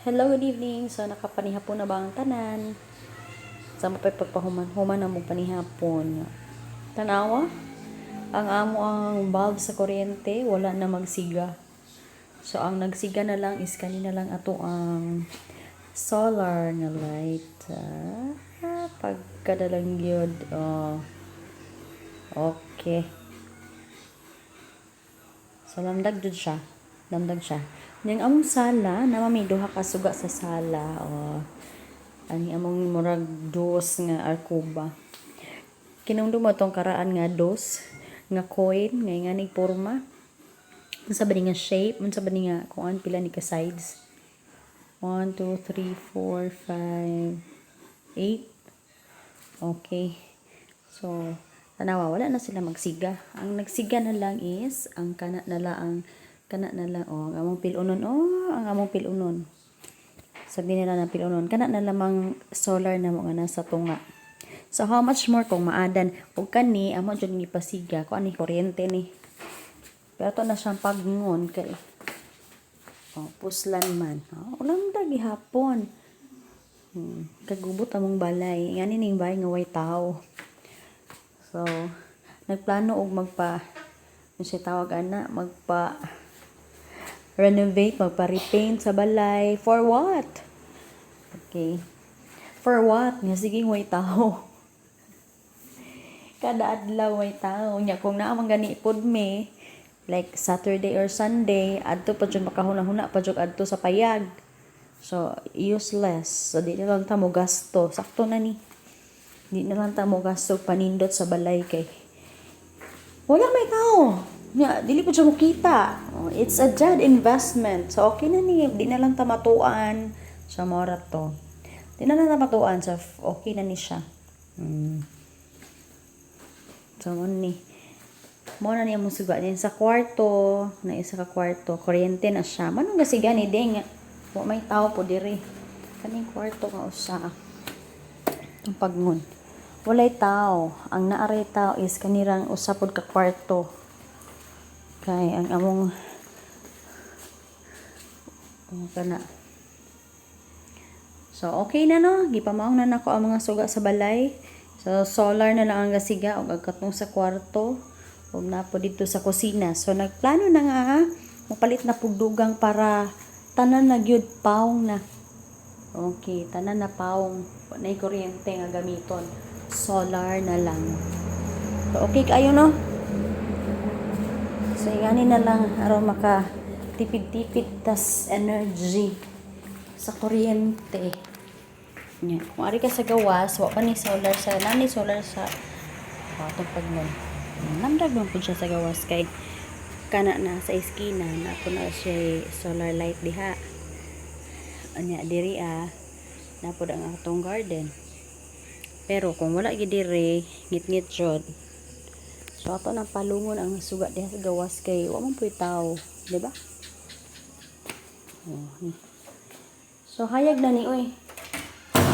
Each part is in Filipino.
Hello, good evening. So, nakapanihapon na ba ang tanan? Sa mapay pagpahuman na mo panihapon. Tanawa, ang amo ang bulb sa kuryente, wala na magsiga. So, ang nagsiga na lang is kanina lang ato ang solar na light. Pagkadalang yun. Okay. So, lamdag jud siya. Lamdag siya. Yang among sala, nama may duha ka suga sa sala. Ani among murag dos nga arkuba. Kinungdo mo tong karaan nga dos nga coin nga ni porma. Unsa ba ni nga shape, unsa ba ni nga kuan pila ni ka sides. 1 2 3 4 5 8. Okay. So, tanawa wala na sila magsiga. Ang nagsiga na lang is ang kana na lang ang among pilunon ang among pilunon. Sabi nila na pilunon kana na lamang solar na mo nga nasa tunga. So how much more kung maadan og kani amo jud ni pasiga ko ani kuryente ni. Pero to na siyang pagngon kay puslan man. Ulang ta gihapon. Kagubot among balay. Ngani ning bay nga way tao. So nagplano og tawag ana magpa renovate, magpa-repaint sa balay. For what? Okay. For what? Nga sige way tao. Kada adlaw way tao. Nya kung naa man gani pod me, like Saturday or Sunday, adto pa jud makahuna-huna pa jud adto sa payag. So useless. So di na lang ta mo gasto. Sakto na ni. Di na lang ta mo gasto panindot sa balay kay wala may tao. Nya dili ko siya makita. It's a dead investment. So okay na ni, di na lang ta matuan sa mora to. Di na lang ta matuan sa okay na ni siya. So mo na niya mo suga din sa kwarto, na isa ka kwarto, kuryente na siya. Manong gasiga ni ding wa may tao po diri. Kaning kwarto nga usa. Ang pagngon. Walay tao. Ang naaray tao is kanirang usapod ka kwarto. Kay ang among kana. So okay na no, gipamaong na nako ang mga suga sa balay. So solar na lang ang gasiga og agkatong sa kwarto ug napo dito sa kusina. So nagplano na nga mapalit na pugdugang para tanan na gyud pawong na. Okay, tanan na pawong na kuryente nga gamiton. Solar na lang. So okay kayo no? So, gani na lang aron maka tipid-tipid tas energy sa kuryente. Nya, kung ari ka sa gawas, wa pa ni solar sa nani solar sa atong pagnon. Namdag man pud siya sa gawas kay kana na sa iskina na po na siya solar light diha. Anya diri na po ang atong garden. Pero kung wala gid diri, ngit-ngit jud. So ato nang palungon ang suga diha sa gawas kay wa man puy tao, di ba? So hayag na ni oy.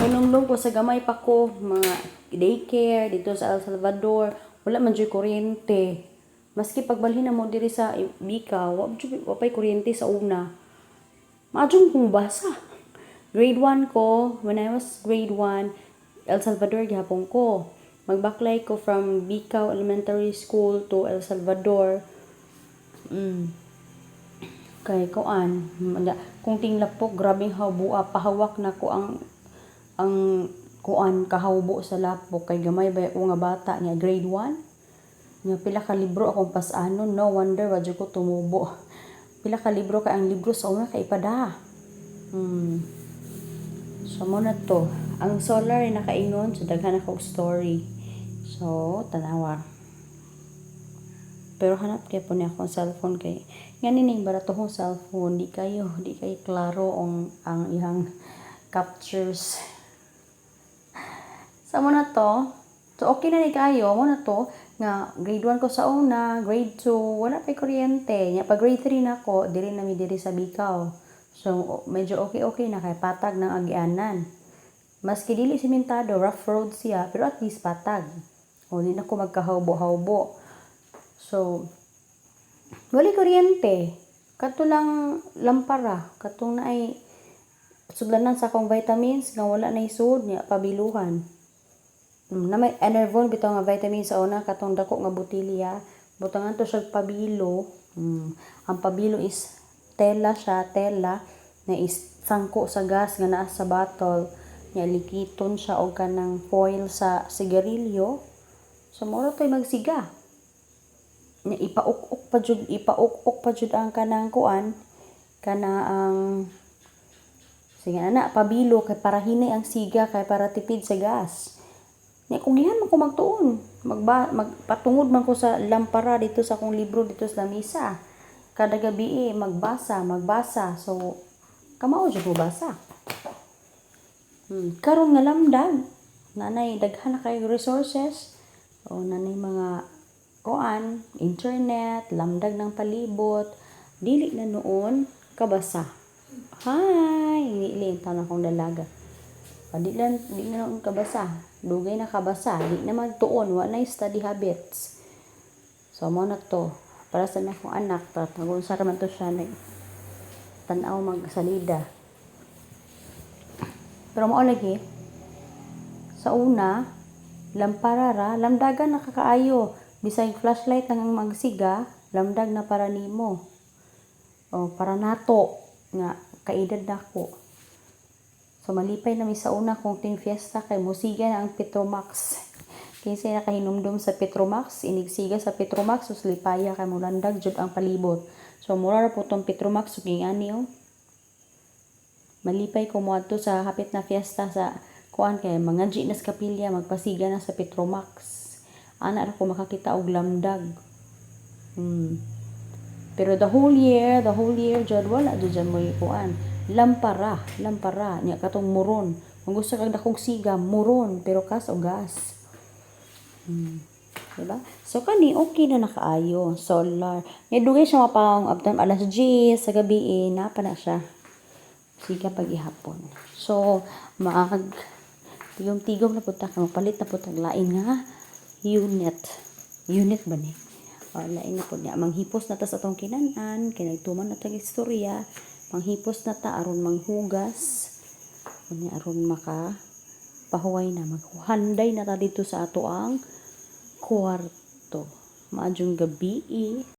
Hinumlong ko sa gamay pa ko mga daycare dito sa El Salvador, wala man jud kuryente. Maski pagbalhin na mo diri sa Bicao, wa pay kuryente sa una. Maadjong kong basa. Grade 1 ko, when I was grade 1, El Salvador gihapon ko. Magbaklay ko from Bicao Elementary School to El Salvador. Kay kuan, kung tinglapok grabing hawbua pahawak na ko ang kuan kahawbo sa lapok kay gamay ba ko nga bata niya grade 1. Nga pila ka libro akong pasanon, no wonder wa jud ko tumubo. Pila ka libro kay ang libro sa una kay pada. So mo na to. Ang solar ay nakaingon so daghan ako story. So tanawa. Pero hanap kay po ni akong cellphone kay ngani ning baratohong cellphone di kayo klaro ang iyang captures. Sa mo na to. So okay na ni kayo mo na to nga grade 1 ko sa una, grade 2 wala pay kuryente. Nya pag grade 3 na ko diri sa Bicao. So medyo okay na kay patag ng agianan. Maski dili simentado, rough road siya, pero at least patag. O di na ko magkahawbo-hawbo. So wali kuryente. Kato lang lampara, katong naay sudlanan sa akong vitamins nga wala na isud niya pabiluhan. Na may Enervon bitaw nga vitamin sa una katong dako nga botilya, butangan to siya pabilo. Ang pabilo is tela na is sangko sa gas nga naa sa bottle. Nya likiton siya og kanang foil sa sigarilyo. So moro toy magsiga. Nya ipauk-uk pa jud ang kanang kuan kana ang sige na pabilo kay para hinay ang siga kay para tipid sa gas. Nya kung gihan man ko magtuon, magpatungod man ko sa lampara dito sa akong libro dito sa lamisa. Kada gabi magbasa. So kamao jud ko basa. Karon nga lamdag, nanay daghan na kay resources o nanay mga kuan, internet, lamdag ng palibot, dili na noon kabasa. Hi, iniili ang tanong kong dalaga. Di na noon kabasa, dugay na kabasa, di na magtuon, wala na study habits. So mo na to, para sa akong anak, tagun sa raman to siya na tanaw magsalida. Pero mao lagi sa una lamparara lamdagan nakakaayo bisag flashlight ang magsiga lamdag na para nimo o para nato nga kaedad nako. So malipay na mi sa una kong ting fiesta kay musiga na ang Petromax kasi nakahinumdum sa Petromax inigsiga sa Petromax sus lipaya kay mulandag jud ang palibot. So mura ra po tong Petromax ug ingani malipay ko moadto sa hapit na fiesta sa kuan kay mga ginas kapilya magpasiga na sa Petromax. Ana ra ko makakita og lamdag. Pero the whole year jud wala jud mo kuan. Lampara nya katong muron. Kung gusto kag dakong siga, muron pero kas og gas. Diba? So kani okay na nakaayo, solar. Nya dugay siya mapang abtan alas 10 sa gabi napa na siya. Siga pag-ihapon. So, tigom-tigom na po ta, mapalit na po tag lain nga unit. Unit ba ni? Lain na po niya. Manghipos na ta sa atong kinanan, kay nagtuman na tag istorya, manghipos na ta, aron manghugas, aron maka pahuway na, maghanday na ta dito sa ato ang kwarto. Maadjong gabi